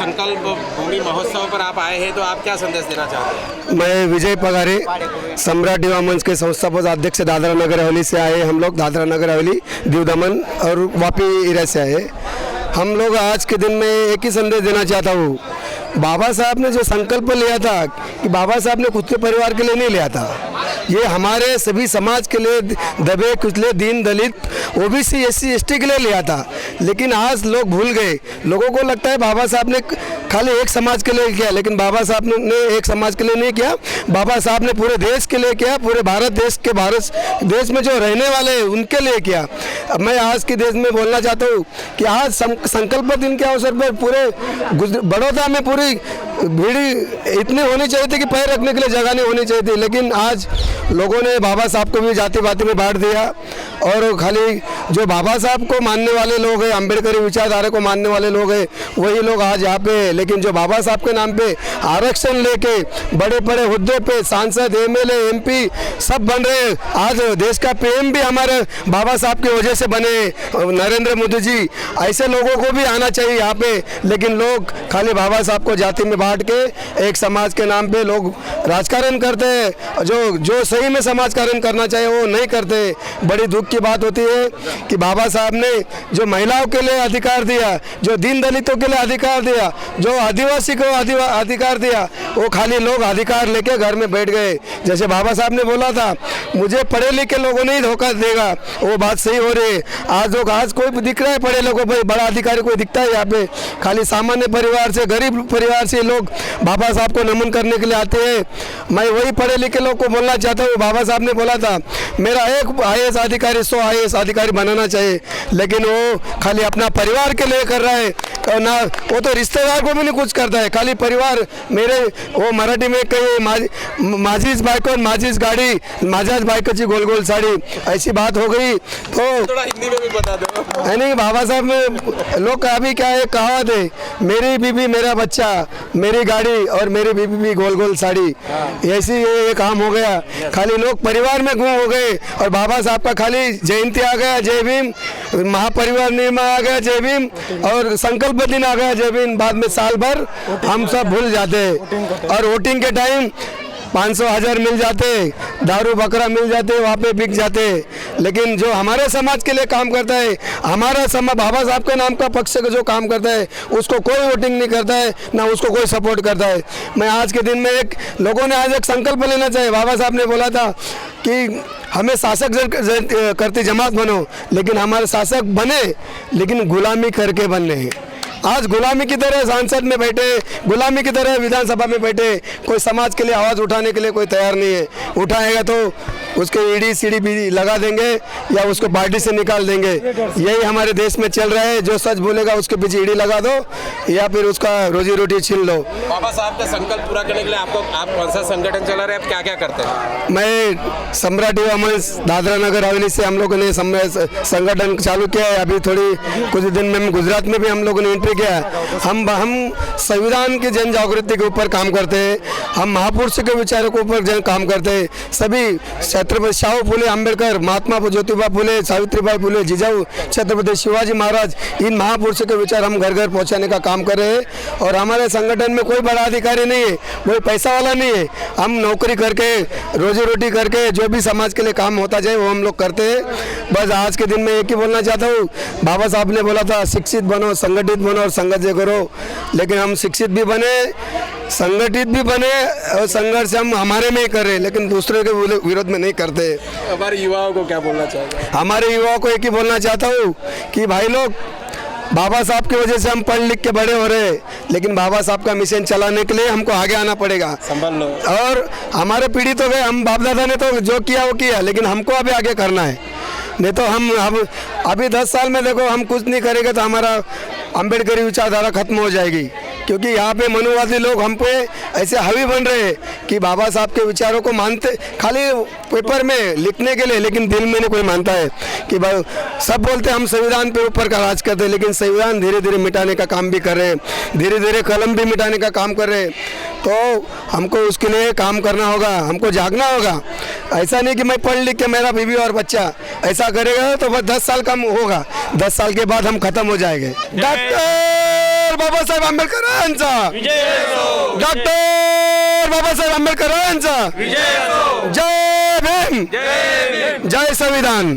संकल्प भूमि महोत्सव पर आप आए हैं, तो आप क्या संदेश देना चाहते हैं? मैं विजय पगारे, सम्राट युवा मंच के संस्थापक अध्यक्ष दादरा नगर हवेली से आए। हम लोग दादरा नगर हवेली, दीव दमन और वापी एरिया से आए। हम लोग आज के दिन में एक ही संदेश देना चाहता हूँ, बाबा साहब ने जो संकल्प लिया था कि बाबा साहब ने खुद के परिवार के लिए नहीं लिया था, ये हमारे सभी समाज के लिए, दबे कुचले दीन दलित ओबीसी एससी एसटी के लिए लिया था। लेकिन आज लोग भूल गए, लोगों को लगता है बाबा साहब ने खाली एक समाज के लिए किया, लेकिन बाबा साहब ने एक समाज के लिए नहीं किया, बाबा साहब ने पूरे देश के लिए किया, पूरे भारत देश में जो रहने वाले हैं उनके लिए किया। अब मैं आज के देश में बोलना चाहता हूँ कि आज संकल्प दिन के अवसर पर पूरे बड़ौदा में पूरी भीड़ इतनी होनी चाहिए थी कि पैर रखने के लिए जगह नहीं होनी चाहिए थी, लेकिन आज लोगों ने बाबा साहब को भी जाति पाति में बांट दिया। और खाली जो बाबा साहब को मानने वाले लोग हैं, अम्बेडकरी विचारधारा को मानने वाले लोग हैं, वही लोग आज यहाँ पे, लेकिन जो बाबा साहब के नाम पे आरक्षण लेके बड़े बड़े हुद्दे पे सांसद एमएलए एमपी सब बन रहे हैं। आज देश का पीएम भी हमारे बाबा साहब की वजह से बने, नरेंद्र मोदी जी। ऐसे लोगों को भी आना चाहिए यहाँ पे, लेकिन लोग खाली बाबा साहब को जाति में बांट के एक समाज के नाम पे लोग राजकारण करते हैं। जो सही में समाजकारण करना चाहिए वो नहीं करते। बड़ी दुख की बात होती है कि बाबा साहब ने जो महिलाओं के लिए अधिकार दिया, जो दीन दलितों के लिए अधिकार दिया, जो आदिवासी को अधिकार दिया, वो खाली लोग अधिकार लेके घर में बैठ गए। जैसे बाबा साहब ने बोला था, मुझे पढ़े लिखे लोगों नहीं धोखा देगा, वो बात सही हो रही है। आज कोई दिख रहा है पढ़े लोगों को, बड़ा अधिकारी कोई दिखता है यहाँ पे? खाली सामान्य परिवार से, गरीब परिवार से लोग बाबा साहब को नमन करने के लिए आते हैं। मैं वही पढ़े लिखे लोग को बोलना चाहता हूँ, बाबा साहब ने बोला था मेरा एक आईएएस अधिकारी 100 आईएएस अधिकारी बनाना चाहिए, लेकिन वो खाली अपना परिवार के लिए कर रहा है ना, वो तो रिश्तेदार को भी नहीं कुछ करता है, खाली परिवार। मेरे वो मराठी में कहीं माझीच बायको माझीच गाड़ी, माझ्याच बायकोची गोल गोल साड़ी, ऐसी बात हो गई। तो थोड़ा हिंदी में भी बता दो। नहीं, बाबा साहब में लोग का अभी क्या है, कहावत है, मेरी बीबी मेरा बच्चा, मेरी गाड़ी और मेरी बीबी भी गोल गोल साड़ी, ऐसी ये काम हो गया। खाली लोग परिवार में गुम हो गए और बाबा साहब का खाली जयंती आ गया, जय भीम, महापरिवार निर्माण आ गया, जय भीम, और संकल्प दिन आ गया, जय भीम। बाद में साल भर हम सब भूल जाते हैं और वोटिंग के टाइम 500,000 मिल जाते, दारू बकरा मिल जाते, वहाँ पे बिक जाते। लेकिन जो हमारे समाज के लिए काम करता है, हमारा समाज बाबा साहब के नाम का पक्ष का जो काम करता है, उसको कोई वोटिंग नहीं करता है, ना उसको कोई सपोर्ट करता है। मैं आज के दिन में लोगों ने आज एक संकल्प लेना चाहिए। बाबा साहब ने बोला था कि हमें शासक करती जमात बनो, लेकिन हमारे शासक बने लेकिन गुलामी करके बनने हैं। आज गुलामी की तरह संसद में बैठे, गुलामी की तरह विधानसभा में बैठे, कोई समाज के लिए आवाज़ उठाने के लिए कोई तैयार नहीं है। उठाएगा तो उसके ईडी सीडी भी लगा देंगे या उसको पार्टी से निकाल देंगे। यही हमारे देश में चल रहा है, जो सच बोलेगा उसके पीछे ईडी लगा दो या फिर उसका रोजी रोटी छीन लो। बाबा साहब का संकल्प पूरा करने के लिए आप कौन सा संगठन चला रहे हैं, आप क्या क्या करते हैं? मैं सम्राट युवा मंच दादरा नगर हवेली से हम लोगों ने संगठन चालू किया है। अभी कुछ दिन में गुजरात में भी हम लोगों ने एंट्री किया है। हम संविधान की जन जागृति के ऊपर काम करते हैं, हम महापुरुषों के विचारों के ऊपर काम करते हैं। सभी छत्रपति शाहू फुले अम्बेडकर, महात्मा ज्योतिबा फुले, सावित्रीबाई फुले, जिजाऊ छत्रपति शिवाजी महाराज, इन महापुरुषों के विचार हम घर घर पहुंचाने का काम कर रहे हैं। और हमारे संगठन में कोई बड़ा अधिकारी नहीं है, कोई पैसा वाला नहीं है। हम नौकरी करके, रोजी रोटी करके जो भी समाज के लिए काम होता जाए वो हम लोग करते हैं। बस आज के दिन में एक ही बोलना चाहता हूँ, बाबा साहब ने बोला था शिक्षित बनो, संगठित बनो और संघर्ष करो। लेकिन हम शिक्षित भी बने, संगठित भी बने और संघर्ष हम हमारे में ही कर रहे हैं, लेकिन दूसरे के विरोध में नहीं करते। हमारे युवाओं को क्या बोलना चाहेंगे? हमारे युवाओं को एक ही बोलना चाहता हूँ कि भाई लोग, बाबा साहब की वजह से हम पढ़ लिख के बड़े हो रहे हैं, लेकिन बाबा साहब का मिशन चलाने के लिए हमको आगे आना पड़ेगा। संभल लो। और हमारे पीढ़ी तो गए, हम बाप दादा ने तो जो किया वो किया, लेकिन हमको अभी आगे करना है। नहीं तो हम अभी 10 साल में देखो हम कुछ नहीं करेंगे तो हमारा अम्बेडकरी विचारधारा खत्म हो जाएगी। क्योंकि यहाँ पे मनुवादी लोग हम पे ऐसे हावी बन रहे हैं कि बाबा साहब के विचारों को मानते खाली पेपर में लिखने के लिए, लेकिन दिल में नहीं कोई मानता है। कि भाई सब बोलते हैं हम संविधान पे ऊपर का राज करते हैं, लेकिन संविधान धीरे धीरे मिटाने का काम भी कर रहे हैं, धीरे धीरे कलम भी मिटाने का काम कर रहे हैं। तो हमको उसके लिए काम करना होगा, हमको जागना होगा। ऐसा नहीं कि मैं पढ़ लिख के मेरा बीवी और बच्चा, ऐसा करेगा तो बस 10 साल कम होगा, 10 साल के बाद हम खत्म हो जाएंगे। डॉक्टर बाबासाहेब आंबेडकरांचा डॉक्टर बाबासाहेब आंबेडकरांचा जय भीम जय संविधान